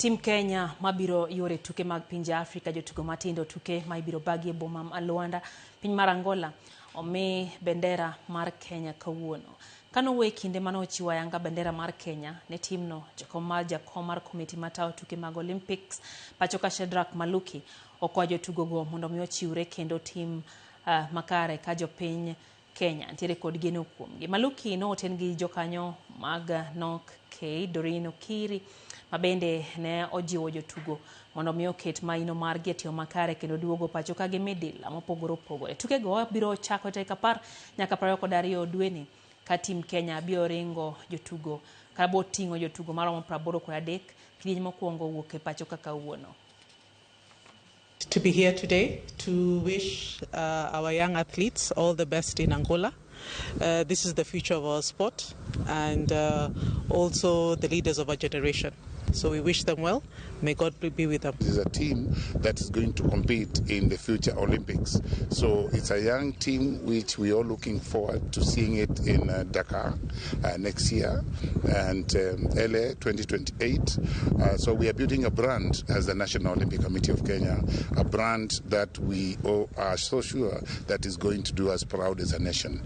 Tim Kenya mabiro yore tuke mag pinje Afrika jotugo matindo tuke maibiro bagi e boma ma Luanda piny mar Angola omi bandera mar Kenya kawuono. Kano we kinde mano ochiwo ayanga bandera mar Kenya ne timno jakom mar komiti matao tuke mag Olympics pachoka Shedrack Maluki okwayo jotugo go mondo mi ochiwre kendo tim makare ka jopiny Kenya ntiere kod geno kuomgi. Maluki no oten gi jokanyo mag nok Doreen Okiri mabende ne ojiwo jotugo mondo mi oket maino mar getio makare kendo duogo pachoka gi midila mopogore opogore. Tuke go biro chako tarik 10 nyaka 22 dweni ka tim Kenya biro ringo jotugo kabo tingo jotugo maromo 83 kidieny mokwongo wuok e pachoka kawuono. To be here today to wish our young athletes all the best in Angola. This is the future of our sport and also the leaders of our generation. So we wish them well. May God be with them. This is a team that is going to compete in the future Olympics. So it's a young team which we are looking forward to seeing it in Dakar next year and LA 2028. So we are building a brand as the National Olympic Committee of Kenya, a brand that we are so sure that is going to do us proud as a nation.